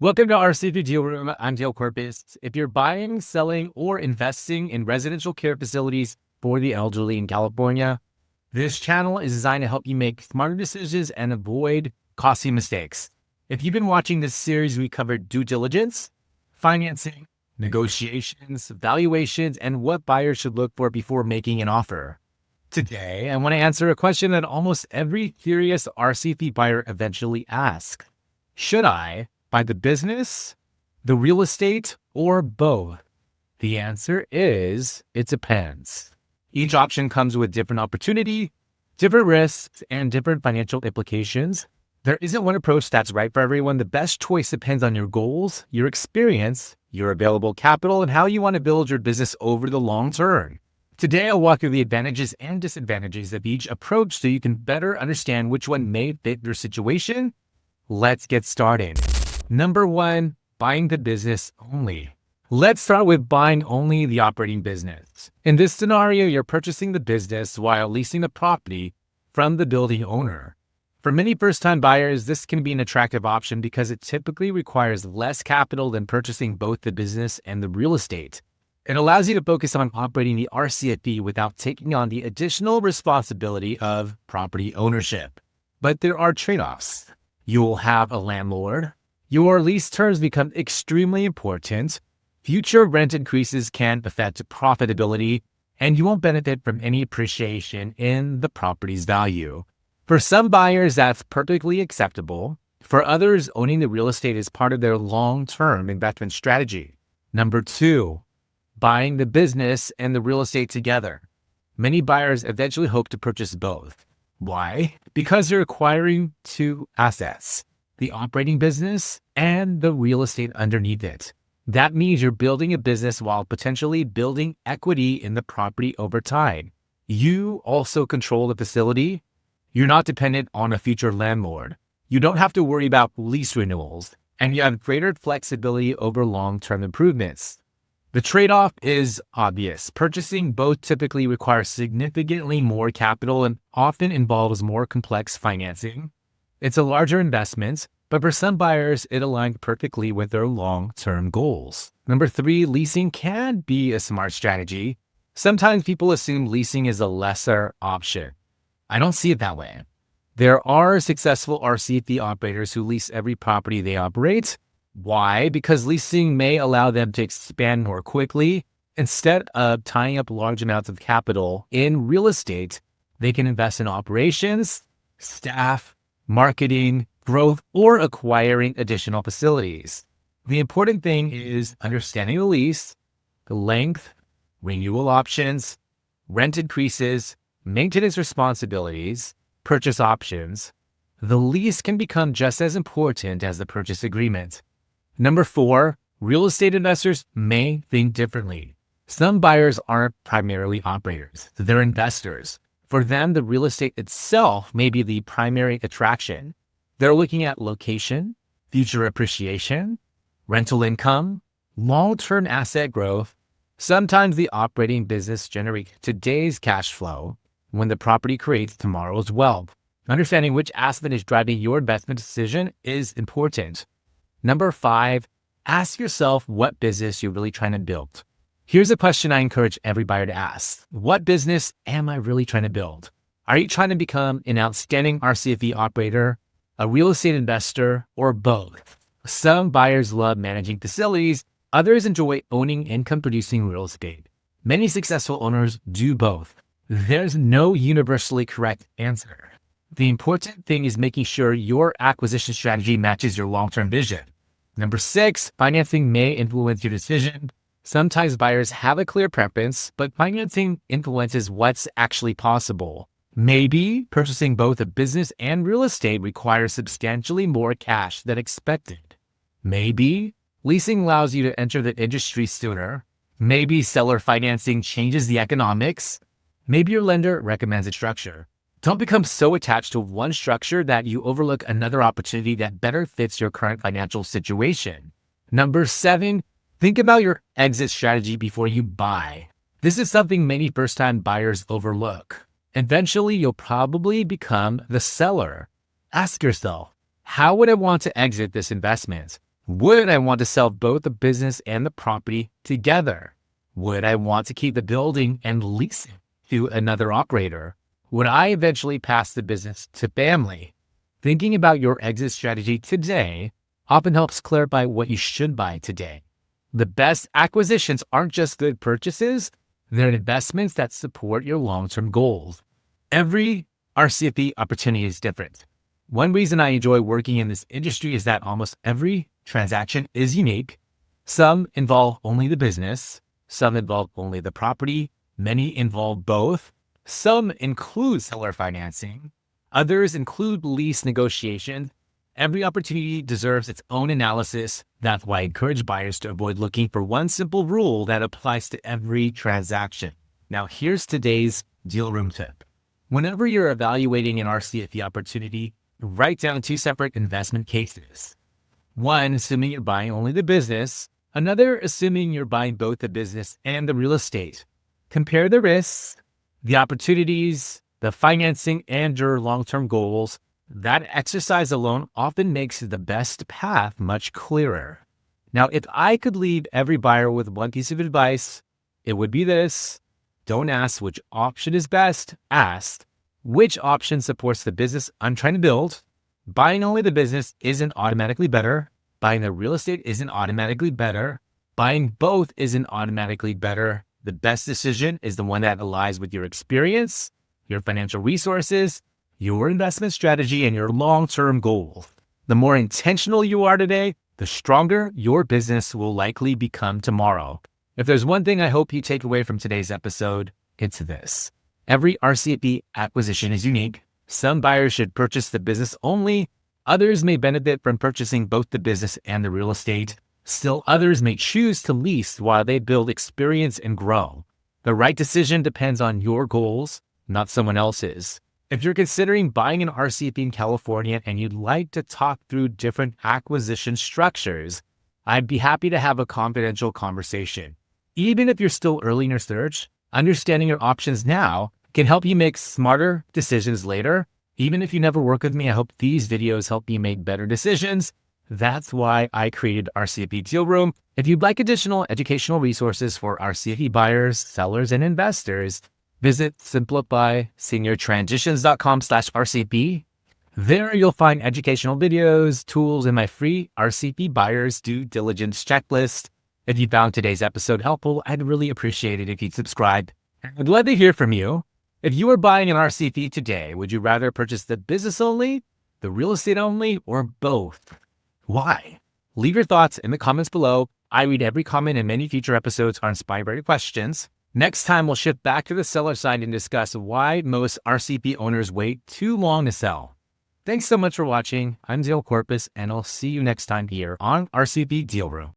Welcome to RCFE Deal Room. I'm Dale Corpus. If you're buying, selling, or investing in residential care facilities for the elderly in California, this channel is designed to help you make smarter decisions and avoid costly mistakes. If you've been watching this series, we covered due diligence, financing, negotiations, valuations, and what buyers should look for before making an offer. Today, I want to answer a question that almost every curious RCFE buyer eventually asks. Should I buy the business, the real estate, or both? The answer is, it depends. Each option comes with different opportunity, different risks, and different financial implications. There isn't one approach that's right for everyone. The best choice depends on your goals, your experience, your available capital, and how you want to build your business over the long term. Today, I'll walk through the advantages and disadvantages of each approach so you can better understand which one may fit your situation. Let's get started. Number one, buying the business only. Let's start with buying only the operating business. In this scenario, you're purchasing the business while leasing the property from the building owner. For many first-time buyers, this can be an attractive option because it typically requires less capital than purchasing both the business and the real estate. It allows you to focus on operating the RCFE without taking on the additional responsibility of property ownership. But there are trade-offs. You will have a landlord. Your lease terms become extremely important. Future rent increases can affect profitability, and you won't benefit from any appreciation in the property's value. For some buyers, that's perfectly acceptable. For others, owning the real estate is part of their long-term investment strategy. Number two, buying the business and the real estate together. Many buyers eventually hope to purchase both. Why? Because you're acquiring two assets, the operating business and the real estate underneath it. That means you're building a business while potentially building equity in the property over time. You also control the facility. You're not dependent on a future landlord. You don't have to worry about lease renewals, and you have greater flexibility over long-term improvements. The trade-off is obvious. Purchasing both typically requires significantly more capital and often involves more complex financing. It's a larger investment, but for some buyers, it aligns perfectly with their long-term goals. Number three, leasing can be a smart strategy. Sometimes people assume leasing is a lesser option. I don't see it that way. There are successful RCFE operators who lease every property they operate. Why? Because leasing may allow them to expand more quickly. Instead of tying up large amounts of capital in real estate, they can invest in operations, staff, marketing, growth, or acquiring additional facilities. The important thing is understanding the lease, the length, renewal options, rent increases, maintenance responsibilities, purchase options. The lease can become just as important as the purchase agreement. Number four, real estate investors may think differently. Some buyers aren't primarily operators, they're investors. For them, the real estate itself may be the primary attraction. They're looking at location, future appreciation, rental income, long-term asset growth. Sometimes the operating business generates today's cash flow when the property creates tomorrow's wealth. Understanding which aspect is driving your investment decision is important. Number five, ask yourself what business you're really trying to build. Here's a question I encourage every buyer to ask. What business am I really trying to build? Are you trying to become an outstanding RCFE operator, a real estate investor, or both? Some buyers love managing facilities. Others enjoy owning income-producing real estate. Many successful owners do both. There's no universally correct answer. The important thing is making sure your acquisition strategy matches your long-term vision. Number six, financing may influence your decision. Sometimes buyers have a clear preference, but financing influences what's actually possible. Maybe purchasing both a business and real estate requires substantially more cash than expected. Maybe leasing allows you to enter the industry sooner. Maybe seller financing changes the economics. Maybe your lender recommends a structure. Don't become so attached to one structure that you overlook another opportunity that better fits your current financial situation. Number seven, think about your exit strategy before you buy. This is something many first-time buyers overlook. Eventually, you'll probably become the seller. Ask yourself, how would I want to exit this investment? Would I want to sell both the business and the property together? Would I want to keep the building and lease it to another operator? Would I eventually pass the business to family? Thinking about your exit strategy today often helps clarify what you should buy today. The best acquisitions aren't just good purchases, they're investments that support your long-term goals. Every RCFE opportunity is different. One reason I enjoy working in this industry is that almost every transaction is unique. Some involve only the business, some involve only the property, many involve both. Some include seller financing, others include lease negotiation. Every opportunity deserves its own analysis. That's why I encourage buyers to avoid looking for one simple rule that applies to every transaction. Now, here's today's deal room tip. Whenever you're evaluating an RCFE opportunity, write down two separate investment cases. One, assuming you're buying only the business. Another, assuming you're buying both the business and the real estate. Compare the risks, the opportunities, the financing, and your long-term goals. That exercise alone often makes the best path much clearer. Now, if I could leave every buyer with one piece of advice, it would be this. Don't ask which option is best. Ask which option supports the business I'm trying to build. Buying only the business isn't automatically better. Buying the real estate isn't automatically better. Buying both isn't automatically better. The best decision is the one that aligns with your experience, your financial resources, your investment strategy, and your long-term goals. The more intentional you are today, the stronger your business will likely become tomorrow. If there's one thing I hope you take away from today's episode, it's this. Every RCFE acquisition is unique. Some buyers should purchase the business only. Others may benefit from purchasing both the business and the real estate. Still, others may choose to lease while they build experience and grow. The right decision depends on your goals, not someone else's. If you're considering buying an RCFE in California and you'd like to talk through different acquisition structures, I'd be happy to have a confidential conversation. Even if you're still early in your search, understanding your options now can help you make smarter decisions later. Even if you never work with me, I hope these videos help you make better decisions. That's why I created RCFE Deal Room. If you'd like additional educational resources for RCFE buyers, sellers, and investors, visit simplifyseniortransitions.com/RCFE. There you'll find educational videos, tools, and my free RCFE buyers due diligence checklist. If you found today's episode helpful, I'd really appreciate it if you'd subscribe. I'd love to hear from you. If you were buying an RCFE today, would you rather purchase the business only, the real estate only, or both? Why? Leave your thoughts in the comments below. I read every comment, and many future episodes are inspired by your questions. Next time, we'll shift back to the seller side and discuss why most RCFE owners wait too long to sell. Thanks so much for watching. I'm Corpus, and I'll see you next time here on RCFE Deal Room.